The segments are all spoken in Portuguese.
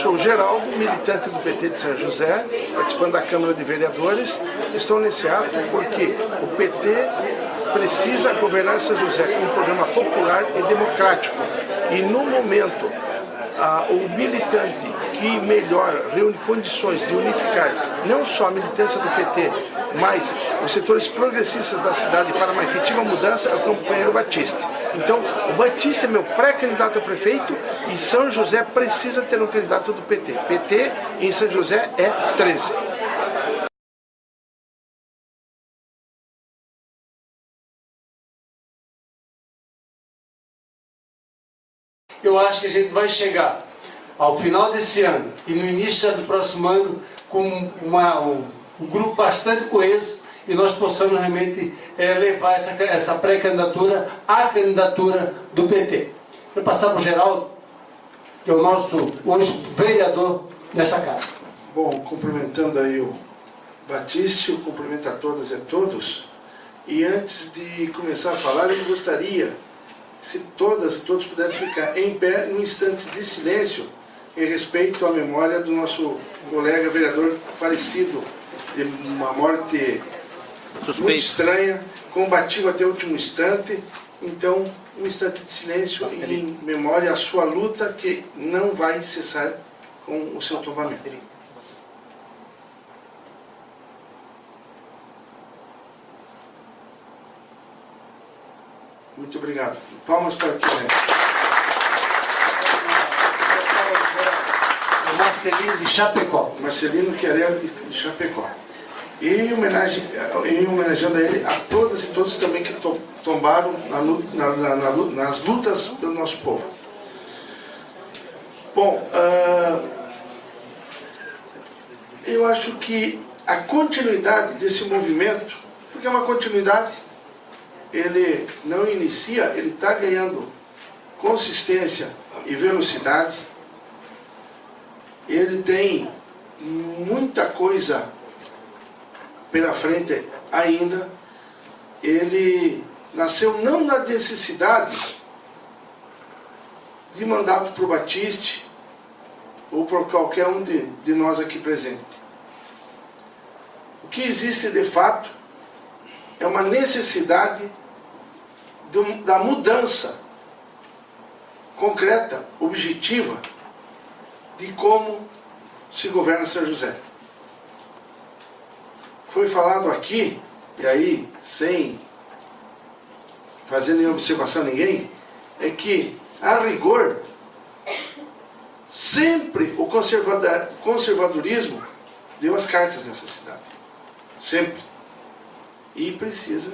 Sou o Geraldo, militante do PT de São José, participando da Câmara de Vereadores. Estou nesse ato porque o PT precisa governar São José com um programa popular e democrático. E no momento, o militante que melhor reúne condições de unificar não só a militância do PT, mas os setores progressistas da cidade para uma efetiva mudança é o companheiro Batista. Então, o Batista é meu pré-candidato a prefeito e São José precisa ter um candidato do PT. PT em São José é 13. Eu acho que a gente vai chegar ao final desse ano e no início do próximo ano com um grupo bastante coeso e nós possamos realmente levar essa pré-candidatura à candidatura do PT. Vou passar para o Geraldo, que é o nosso hoje vereador nessa casa. Bom, cumprimentando aí o Batista, cumprimento a todas e a todos. E antes de começar a falar, eu gostaria, se todas e todos pudessem ficar em pé num instante de silêncio em respeito à memória do nosso colega vereador falecido de uma morte muito estranha, combativo até o último instante. Então, um instante de silêncio em memória à sua luta que não vai cessar com o seu tombamento. Muito obrigado. Palmas para o Quiré. Marcelino de Chapecó. Marcelino Quiré de Chapecó. E homenageando a ele, a todas e todos também que tombaram nas lutas do nosso povo. Bom, eu acho que a continuidade desse movimento, porque é uma continuidade, ele não inicia, ele está ganhando consistência e velocidade, ele tem muita coisa pela frente ainda. Ele nasceu não na necessidade de mandato para o Batiste ou por qualquer um de nós aqui presente. O que existe de fato é uma necessidade da mudança concreta, objetiva, de como se governa São José. Foi falado aqui, e aí, sem fazer nenhuma observação a ninguém, é que, a rigor, sempre o conservadorismo deu as cartas nessa cidade. Sempre. E precisa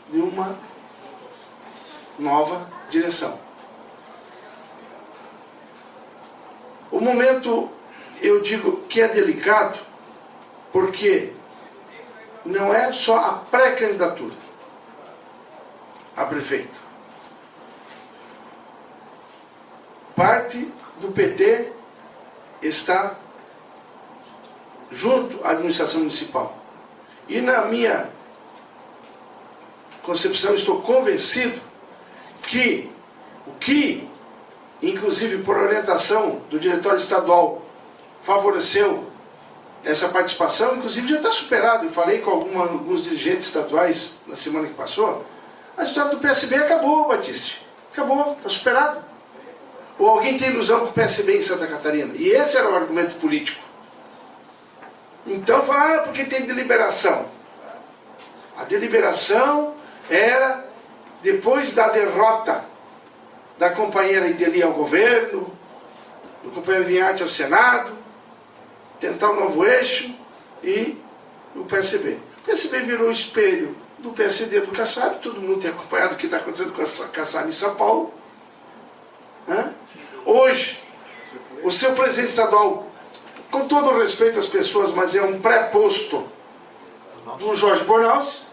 de uma nova direção. O momento, eu digo que é delicado, porque não é só a pré-candidatura a prefeito. Parte do PT está junto à administração municipal. E na minha concepção, estou convencido que o que, inclusive por orientação do diretório estadual, favoreceu essa participação, inclusive já está superado. Eu falei com alguns dirigentes estaduais na semana que passou. A história do PSB acabou, Batiste. Acabou, está superado. Ou alguém tem ilusão com o PSB em Santa Catarina? E esse era o argumento político. Então, porque tem deliberação. A deliberação era depois da derrota da companheira Ideli ao governo, do companheiro Vinhati ao Senado, tentar um novo eixo e o PSB. O PSB virou o espelho do PSD do Kassab, todo mundo tem acompanhado o que está acontecendo com a Kassab em São Paulo. Hoje, o seu presidente estadual, com todo o respeito às pessoas, mas é um pré-posto do Jorge Bornaus,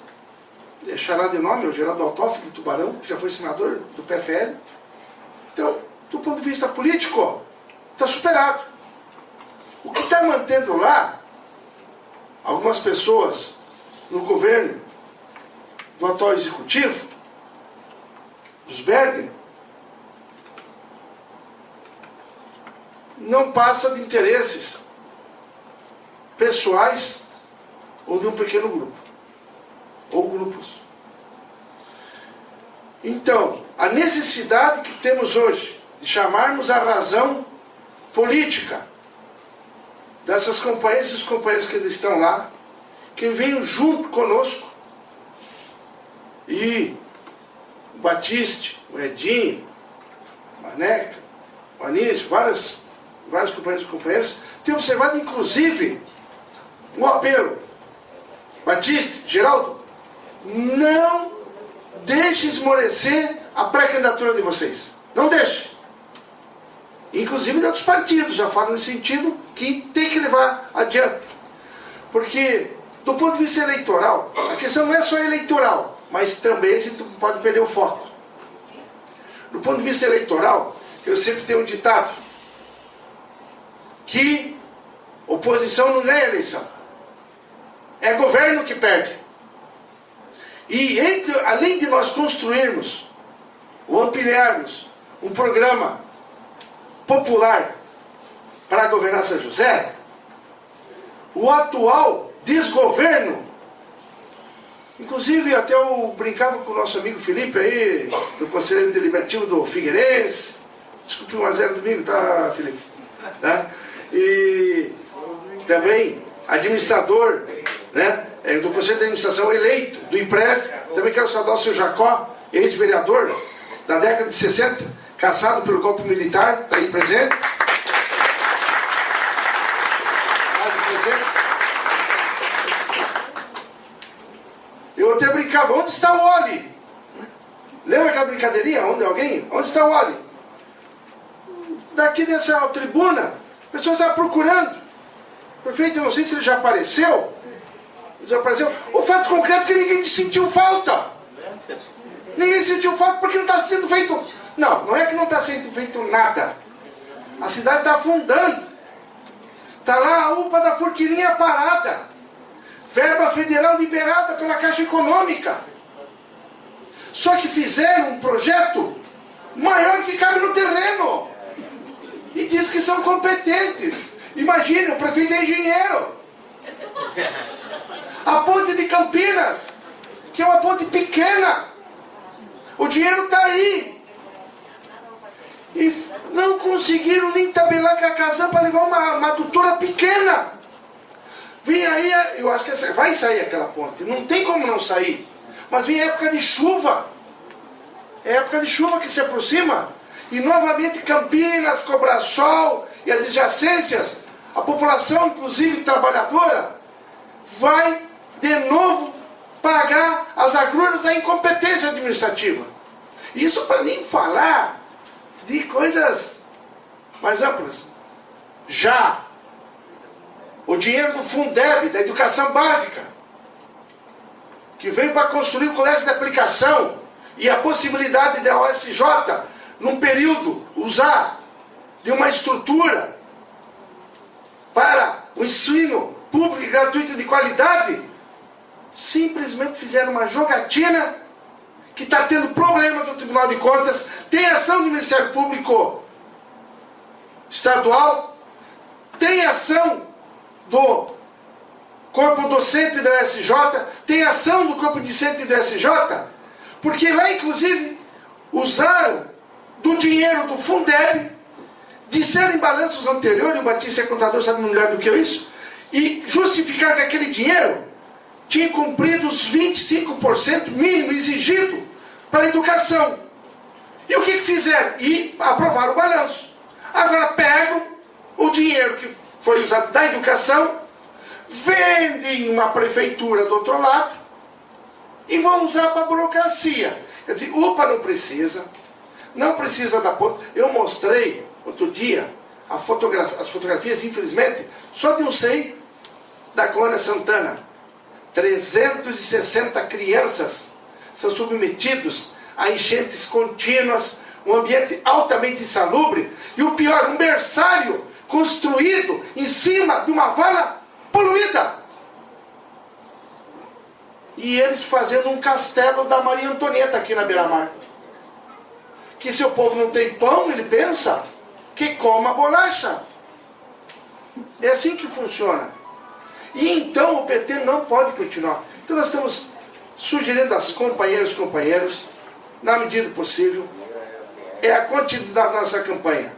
deixará de nome, é o Geraldo Altoff, de Tubarão, que já foi senador do PFL. Então, do ponto de vista político, está superado. O que está mantendo lá, algumas pessoas no governo do atual executivo, dos Berger, não passa de interesses pessoais ou de um pequeno grupo, ou grupos. Então, a necessidade que temos hoje de chamarmos a razão política dessas companheiras e os companheiros que estão lá, que venham junto conosco, e o Batiste, o Edinho, o Maneca, o Anísio, vários companheiros e companheiras, têm observado inclusive um apelo. Batiste, Geraldo, não deixe esmorecer a pré-candidatura de vocês. Não deixe. Inclusive de outros partidos já falam nesse sentido, que tem que levar adiante. Porque, do ponto de vista eleitoral, a questão não é só eleitoral, mas também a gente pode perder o foco. Do ponto de vista eleitoral, eu sempre tenho um ditado, que oposição não ganha eleição. É governo que perde. E além de nós construirmos ou ampliarmos um programa popular para governar São José, o atual desgoverno, inclusive até eu brincava com o nosso amigo Felipe aí, do Conselho Deliberativo do Figueirense, desculpe 1-0 domingo, tá, Felipe? Tá? E também administrador, né, do Conselho de Administração eleito, do IMPREV. Também quero saudar o seu Jacó, ex-vereador da década de 60, caçado pelo golpe militar, está aí presente. Eu até brincava, onde está o Oli? Lembra aquela brincadeirinha? Onde está o Oli? Daqui dessa tribuna, as pessoas estavam procurando. Prefeito, eu não sei se ele já apareceu. O fato concreto é que ninguém sentiu falta. Ninguém sentiu falta porque não está sendo feito. Não é que não está sendo feito nada. A cidade está afundando. Está lá a UPA da Forquilinha parada. Verba federal liberada pela Caixa Econômica. Só que fizeram um projeto maior que cabe no terreno. E diz que são competentes. Imagine, o prefeito é engenheiro. A ponte de Campinas, que é uma ponte pequena, o dinheiro está aí. E não conseguiram nem tabelar com a Casan para levar uma adutora pequena. Vem aí, eu acho que vai sair aquela ponte, não tem como não sair. Mas vem época de chuva. É época de chuva que se aproxima. E novamente Campinas, Cobrasol e as adjacências, a população, inclusive trabalhadora, vai de novo pagar as agruras da incompetência administrativa. Isso para nem falar de coisas mais amplas. Já o dinheiro do Fundeb, da educação básica, que veio para construir o colégio de aplicação e a possibilidade da OSJ, num período, usar de uma estrutura para o ensino público e gratuito de qualidade, simplesmente fizeram uma jogatina que está tendo problemas no Tribunal de Contas, tem ação do Ministério Público Estadual, tem ação do corpo docente da SJ, tem ação do corpo discente da SJ, porque lá inclusive usaram do dinheiro do Fundeb, disseram em balanços anteriores, o Batista é contador, sabe melhor do que eu isso, e justificar que aquele dinheiro tinha cumprido os 25% mínimo exigido para a educação. E o que fizeram? E aprovaram o balanço. Agora pegam o dinheiro que foi usado da educação, vendem uma prefeitura do outro lado e vão usar para a burocracia. Quer dizer, UPA não precisa da ponta. Eu mostrei outro dia as fotografias, infelizmente, só de um SEI da Colônia Santana. 360 crianças são submetidos a enchentes contínuas, um ambiente altamente insalubre, e o pior, um berçário construído em cima de uma vala poluída. E eles fazendo um castelo da Maria Antonieta aqui na beira-mar. Que se o povo não tem pão, ele pensa que coma bolacha. É assim que funciona. E então o PT não pode continuar. Então nós estamos sugerindo às companheiras e companheiros, na medida possível, é a continuidade da nossa campanha.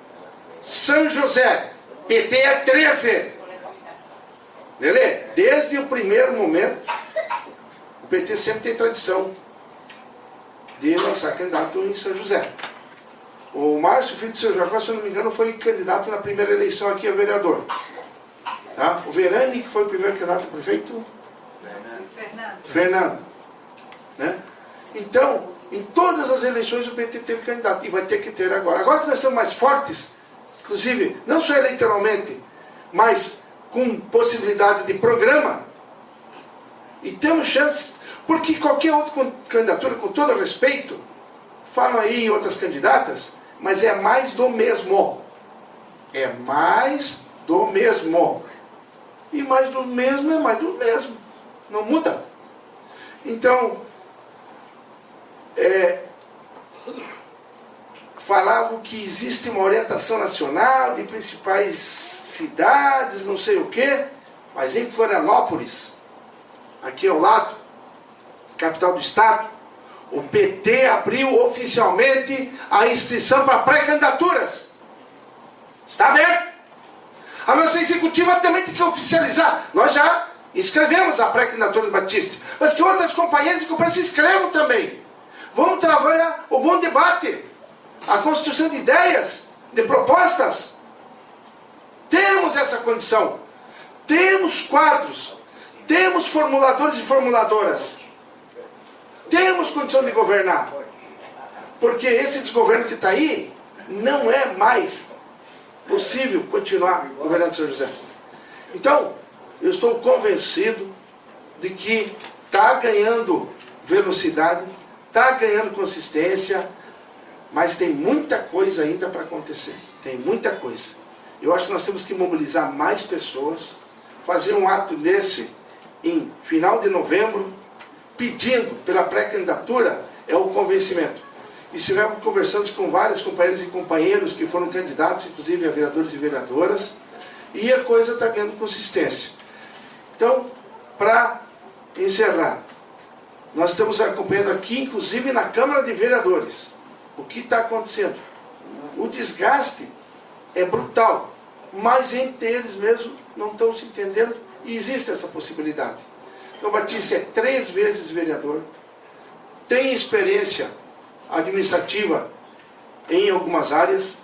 São José, PT é 13. Lelê, desde o primeiro momento, o PT sempre tem tradição de lançar candidato em São José. O Márcio, filho do seu Jacó, se eu não me engano, foi candidato na primeira eleição aqui a vereador. Tá? O Verani, que foi o primeiro candidato a prefeito? Fernando. Né? Então, em todas as eleições o PT teve candidato, e vai ter que ter agora. Agora que nós estamos mais fortes, inclusive, não só eleitoralmente, mas com possibilidade de programa, e temos chance, porque qualquer outra candidatura, com todo respeito, falam aí em outras candidatas, mas é mais do mesmo. É mais do mesmo. E mais do mesmo é mais do mesmo. Não muda. Então, falavam que existe uma orientação nacional de principais cidades, não sei o quê, mas em Florianópolis, aqui ao lado, capital do estado, o PT abriu oficialmente a inscrição para pré-candidaturas. Está aberto. A nossa executiva também tem que oficializar. Nós já inscrevemos a pré-candidatura do Batista, mas que outras companheiras e companheiros se inscrevam também. Vamos trabalhar o bom debate, a construção de ideias, de propostas. Temos essa condição. Temos quadros. Temos formuladores e formuladoras. Temos condição de governar. Porque esse desgoverno que está aí, não é mais possível continuar governando São José. Então, eu estou convencido de que está ganhando velocidade, está ganhando consistência, mas tem muita coisa ainda para acontecer. Tem muita coisa. Eu acho que nós temos que mobilizar mais pessoas, fazer um ato desse em final de novembro, pedindo pela pré-candidatura, é o convencimento. E estivemos conversando com vários companheiros e companheiros que foram candidatos, inclusive a vereadores e vereadoras, e a coisa está ganhando consistência. Então, para encerrar, nós estamos acompanhando aqui, inclusive na Câmara de Vereadores, o que está acontecendo. O desgaste é brutal, mas entre eles mesmos não estão se entendendo e existe essa possibilidade. Então, Batista é 3 vezes vereador, tem experiência administrativa em algumas áreas,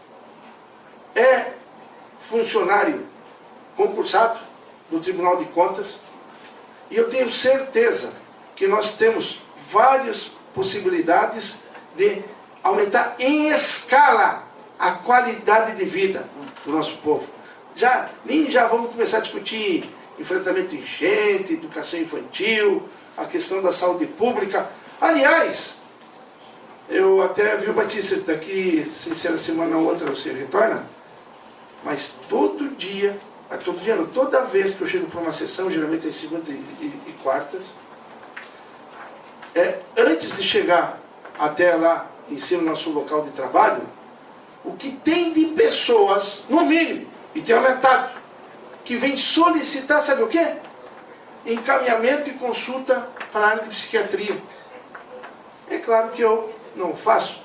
é funcionário concursado do Tribunal de Contas, e eu tenho certeza que nós temos várias possibilidades de aumentar em escala a qualidade de vida do nosso povo. Já vamos começar a discutir enfrentamento de enchente, educação infantil, a questão da saúde pública. Aliás, eu até vi o Batista daqui, se será semana ou outra você retorna, mas toda vez que eu chego para uma sessão, geralmente é segunda e quartas, antes de chegar até lá em cima do nosso local de trabalho, o que tem de pessoas, no mínimo, e tem aumentado, que vem solicitar, sabe o quê? Encaminhamento e consulta para a área de psiquiatria. É claro que eu não faço,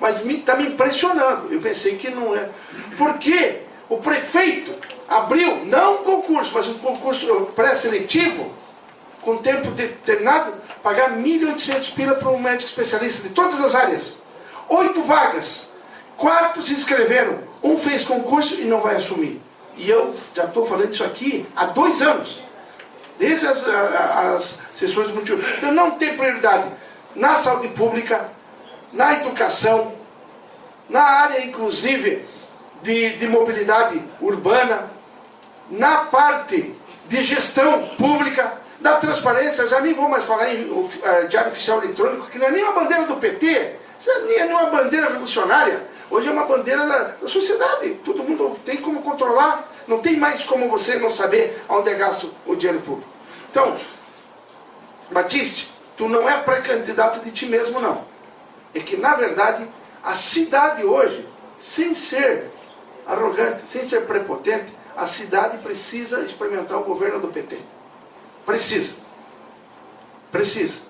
mas está me impressionando. Eu pensei que não é. Porque o prefeito abriu, não um concurso, mas um concurso pré-seletivo, com tempo determinado, pagar 1.800 pila para um médico especialista de todas as áreas. 8 vagas. 4 se inscreveram. Um fez concurso e não vai assumir. E eu já estou falando isso aqui há 2 anos. Desde as sessões do motivo. Então não tem prioridade na saúde pública, na educação, na área inclusive de mobilidade urbana, na parte de gestão pública, da transparência. Já nem vou mais falar em diário oficial eletrônico, que não é nem uma bandeira do PT, nem é uma bandeira revolucionária. Hoje é uma bandeira da sociedade. Todo mundo tem como controlar. Não tem mais como você não saber onde é gasto o dinheiro público. Então, Batista, tu não é pré-candidato de ti mesmo, não. É que, na verdade, a cidade hoje, sem ser arrogante, sem ser prepotente, A cidade precisa experimentar o governo do PT. Precisa. Precisa.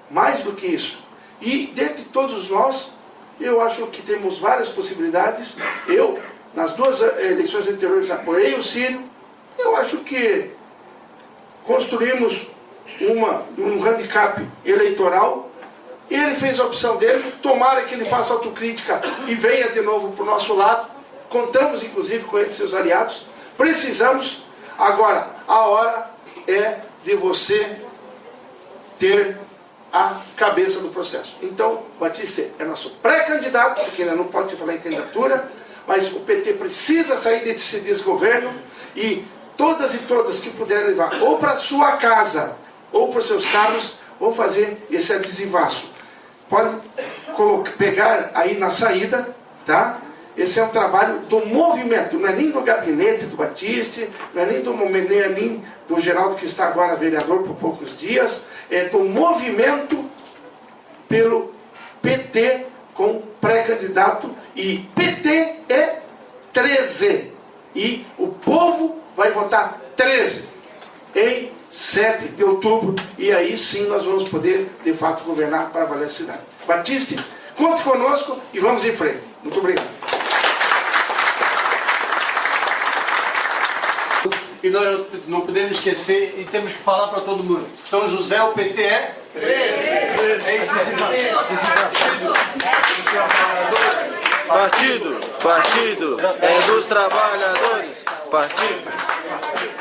Mais do que isso. E, dentre todos nós, eu acho que temos várias possibilidades. Eu, nas 2 eleições anteriores, apoiei o Ciro. Eu acho que construímos um handicap eleitoral. Ele fez a opção dele. Tomara que ele faça autocrítica e venha de novo para o nosso lado. Contamos, inclusive, com ele e seus aliados. Precisamos. Agora, a hora é de você ter a cabeça do processo. Então, Batista é nosso pré-candidato, porque ainda não pode se falar em candidatura, mas o PT precisa sair desse desgoverno e todas e todas que puderem levar ou para sua casa ou para seus carros, vão fazer esse adesivaço. Pode pegar aí na saída, tá? Esse é um trabalho do movimento, não é nem do gabinete do Batista, não é nem do Geraldo, que está agora vereador por poucos dias, é do movimento pelo PT com pré-candidato, e PT é 13. E o povo vai votar 13 em 7 de outubro, e aí sim nós vamos poder, de fato, governar para valer a cidade. Batista, conte conosco e vamos em frente. Muito obrigado. E nós não podemos esquecer e temos que falar para todo mundo. São José, o PT é? 13. É isso, Partido é dos trabalhadores. Partido.